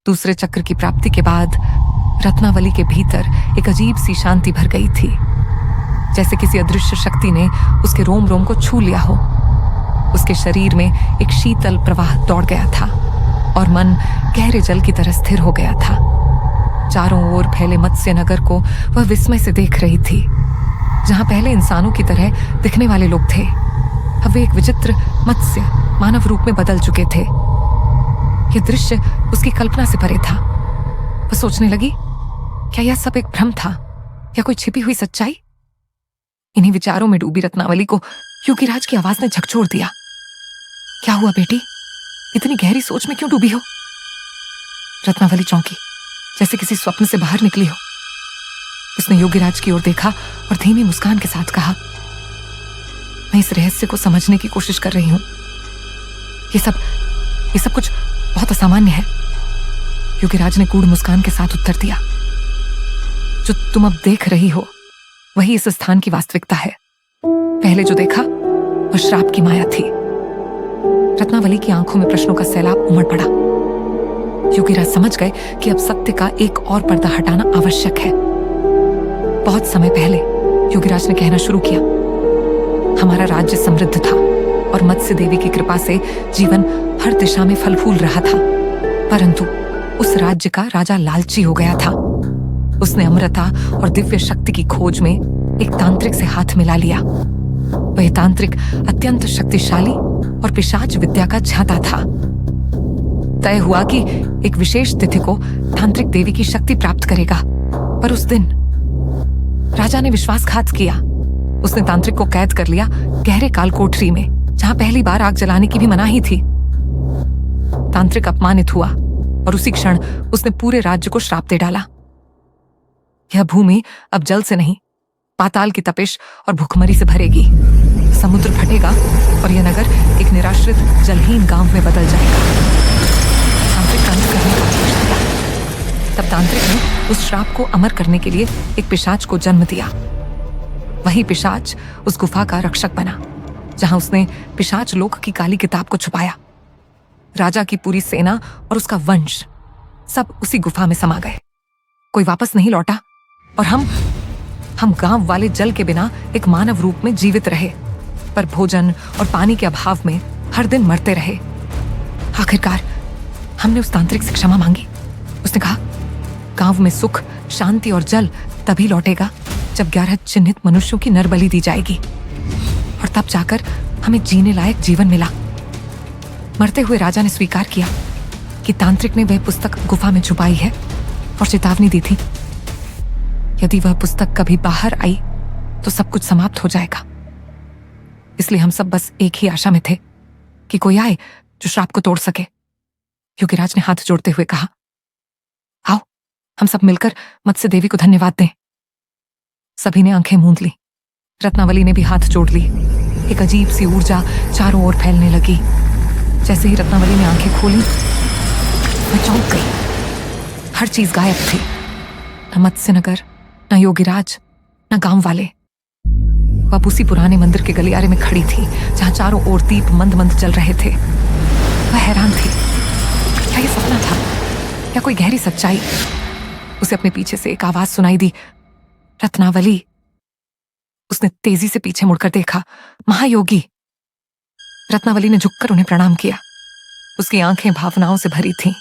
दूसरे चक्र की प्राप्ति के बाद रत्नावली के भीतर एक अजीब सी शांति भर गई थी, जैसे किसी अदृश्य शक्ति ने उसके रोम रोम को छू लिया हो। उसके शरीर में एक शीतल प्रवाह दौड़ गया था और मन गहरे जल की तरह स्थिर हो गया था। चारों ओर फैले मत्स्य नगर को वह विस्मय से देख रही थी। जहां पहले इंसानों की तरह दिखने वाले लोग थे, अब वे एक विचित्र मत्स्य मानव रूप में बदल चुके थे। यह दृश्य उसकी कल्पना से परे था। वह सोचने लगी, क्या यह सब एक भ्रम था या कोई छिपी हुई सच्चाई? इन्हीं विचारों में डूबी रत्नावली को योगीराज की आवाज ने झकझोर दिया। क्या हुआ बेटी, इतनी गहरी सोच में क्यों डूबी हो? रत्नावली चौंकी, जैसे किसी स्वप्न से बाहर निकली हो। उसने योगीराज की ओर देखा और धीमी मुस्कान के साथ कहा, मैं इस रहस्य को समझने की कोशिश कर रही हूं। ये सब कुछ बहुत असामान्य है। योगीराज ने गूढ़ मुस्कान के साथ उत्तर दिया, जो तुम अब देख रही हो वही इस स्थान की वास्तविकता है। पहले जो देखा वह श्राप की माया थी। रत्नावली की आंखों में प्रश्नों का सैलाब उमड़ पड़ा। योगीराज समझ गए कि अब सत्य का एक और पर्दा हटाना आवश्यक है। बहुत समय पहले योगीराज ने कहना शुरू किया, हमारा राज्य समृद्ध था और मत्स्य देवी की कृपा से जीवन हर दिशा में फल फूल रहा था। परंतु उस राज्य का राजा लालची हो गया था। उसने अमरता और दिव्य शक्ति की खोज में एक तांत्रिक से हाथ मिला लिया। वह तांत्रिक अत्यंत शक्तिशाली और पिशाच विद्या का झाता था। तय हुआ कि एक विशेष तिथि को तांत्रिक देवी की शक्ति प्राप्त करेगा, पर उस दिन राजा ने विश्वासघात किया। उसने तांत्रिक को कैद कर लिया गहरे काल कोठरी में, जहां पहली बार आग जलाने की भी मनाही थी। तांत्रिक अपमानित हुआ और उसी क्षण उसने पूरे राज्य को श्राप दे डाला। यह भूमि अब जल से नहीं, पाताल की तपिश और भूखमरी से भरेगी। समुद्र फटेगा और यह नगर एक निराश्रित जलहीन गांव में बदल जाएगा। तांत्रिक क्रांति करने का आदेश दिया। तब तांत्रिक ने उस श्राप को अमर करने के लिए एक पिशाच को जन्म दिया। वही पिशाच उस गुफा का रक्षक बना, जहां उसने पिशाच लोक की काली किताब को छुपाया। राजा की पूरी सेना और उसका वंश सब उसी गुफा में समा गए। कोई वापस नहीं लौटा और हम गांव वाले जल के बिना एक मानव रूप में जीवित रहे, पर भोजन और पानी के अभाव में हर दिन मरते रहे। आखिरकार हमने उस तांत्रिक से क्षमा मांगी। उसने कहा, गांव में सुख, शांति और जल तभी लौटेगा जब 11 चिन्हित मनुष्यों की नरबलि दी जाएगी, और तब जाकर हमें जीने लायक जीवन मिला। मरते हुए राजा ने स्वीकार किया कि तांत्रिक ने वह पुस्तक गुफा में छुपाई है और चेतावनी दी थी, यदि वह पुस्तक कभी बाहर आई तो सब कुछ समाप्त हो जाएगा। इसलिए हम सब बस एक ही आशा में थे कि कोई आए जो श्राप को तोड़ सके। योगीराज ने हाथ जोड़ते हुए कहा, आओ हम सब मिलकर मत्स्य देवी को धन्यवाद दें। सभी ने आंखें मूंद ली। रत्नावली ने भी हाथ जोड़ ली। एक अजीब सी ऊर्जा चारों ओर फैलने लगी। जैसे ही रत्नावली ने आंखें खोली, वह चौंक गई। हर चीज गायब थी, न मत्स्य नगर, न योगीराज, न गांव वाले। वह उसी पुराने मंदिर के गलियारे में खड़ी थी, जहां चारों ओर दीप मंद मंद जल रहे थे। वह हैरान थी, क्या यह सपना था या कोई गहरी सच्चाई? उसे अपने पीछे से एक आवाज सुनाई दी, रत्नावली। उसने तेजी से पीछे मुड़कर देखा, महायोगी। रत्नावली ने झुककर उन्हें प्रणाम किया। उसकी आंखें भावनाओं से भरी थीं।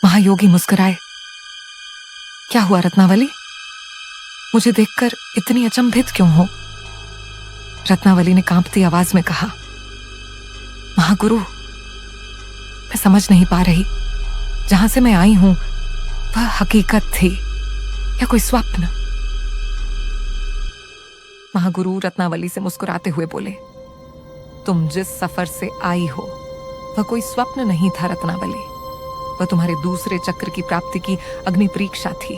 महायोगी मुस्कुराए। क्या हुआ रत्नावली, मुझे देखकर इतनी अचंभित क्यों हो? रत्नावली ने कांपती आवाज में कहा, महागुरु, मैं समझ नहीं पा रही, जहां से मैं आई हूं वह हकीकत थी या कोई स्वप्न? महागुरु रत्नावली से मुस्कुराते हुए बोले, तुम जिस सफर से आई हो वह कोई स्वप्न नहीं था रत्नावली। वह तुम्हारे दूसरे चक्र की प्राप्ति की अग्नि परीक्षा थी।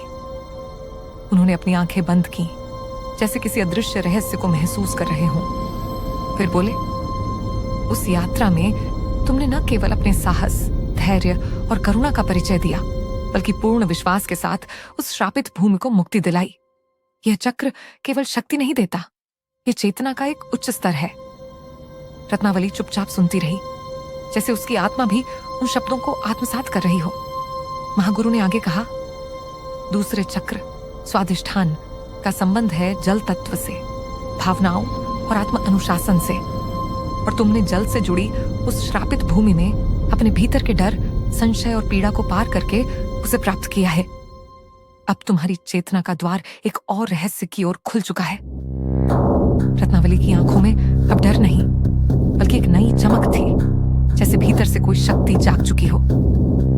उन्होंने अपनी आंखें बंद की, जैसे किसी अदृश्य रहस्य को महसूस कर रहे हों। फिर बोले, उस यात्रा में तुमने न केवल अपने साहस, धैर्य और करुणा का परिचय दिया, बल्कि पूर्ण विश्वास के साथ उस श्रापित भूमि को मुक्ति दिलाई। यह चक्र केवल शक्ति नहीं देता, यह चेतना का एक उच्च स्तर है। रत्नावली चुपचाप सुनती रही, जैसे उसकी आत्मा भी उन शब्दों को आत्मसात कर रही हो। महागुरु ने आगे कहा, दूसरे चक्र स्वाधिष्ठान का संबंध है जल तत्व से, भावनाओं और आत्म अनुशासन से, और तुमने जल से जुड़ी उस श्रापित भूमि में अपने भीतर के डर, संशय और पीड़ा को पार करके उसे प्राप्त किया है। अब तुम्हारी चेतना का द्वार एक और रहस्य की ओर खुल चुका है। रत्नावली की आंखों में अब डर नहीं, बल्कि एक नई चमक थी, जैसे भीतर से कोई शक्ति जाग चुकी हो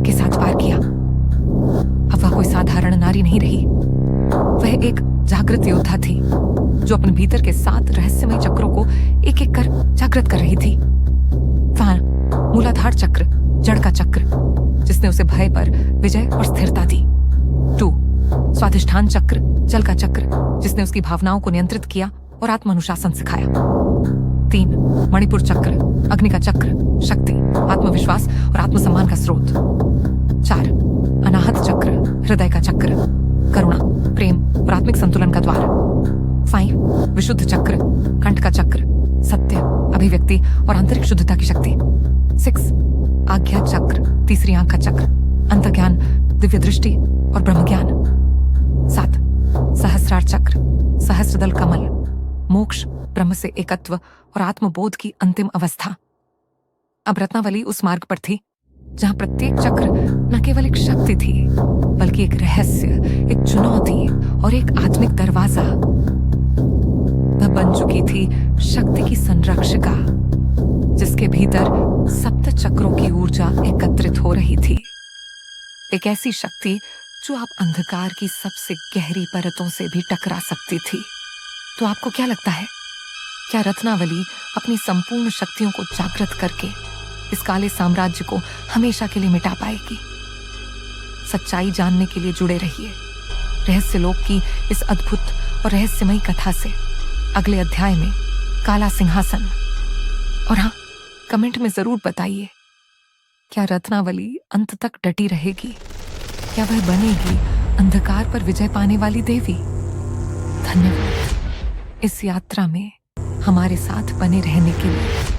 के साथ पार किया। अब वह कोई साधारण नारी नहीं रही, वह एक जागृत योद्धा थी जो अपने भीतर के 7 रहस्यमय चक्रों को एक एक कर जागृत कर रही थी। वहां मूलाधार चक्र, जड़ का चक्र, जिसने उसे भय पर विजय और स्थिरता दी। 2 स्वाधिष्ठान चक्र, जल का चक्र, जिसने उसकी भावनाओं को नियंत्रित किया और आत्म अनुशासन सिखाया। 3 मणिपुर चक्र, अग्नि का चक्र, शक्ति, आत्मविश्वास और आत्मसम्मान का स्रोत। 4 अनाहत चक्र, हृदय का चक्र, करुणा, प्रेम और आत्मिक संतुलन का द्वार। 5 विशुद्ध चक्र, कंठ का चक्र, सत्य, अभिव्यक्ति और आंतरिक शुद्धता की शक्ति। 6 आज्ञा चक्र, तीसरी आंख का चक्र, अंतर्ज्ञान, दिव्य दृष्टि और ब्रह्म ज्ञान। 7 सहस्रार चक्र, सहस्त्रदल कमल, मोक्ष, ब्रह्म से एकत्व और आत्मबोध की अंतिम अवस्था। अब रत्नावली उस मार्ग पर थी जहां प्रत्येक चक्र न केवल एक शक्ति थी, बल्कि एक रहस्य, एक चुनौती और एक आत्मिक दरवाजा। वह बन चुकी थी शक्ति की संरक्षिका, जिसके भीतर 7 चक्रों की ऊर्जा एकत्रित हो रही थी। एक ऐसी शक्ति जो आप अंधकार की सबसे गहरी परतों से भी टकरा सकती थी। तो आपको क्या लगता है, क्या रत्नावली अपनी संपूर्ण शक्तियों को जागृत करके इस काले साम्राज्य को हमेशा के लिए मिटा पाएगी? सच्चाई जानने के लिए जुड़े रहिए रहस्य लोक की इस अद्भुत और रहस्यमयी कथा से अगले अध्याय में, काला सिंहासन। और हाँ, कमेंट में जरूर बताइए, क्या रत्नावली अंत तक डटी रहेगी? क्या वह बनेगी अंधकार पर विजय पाने वाली देवी? धन्यवाद इस यात्रा में हमारे साथ बने रहने के लिए।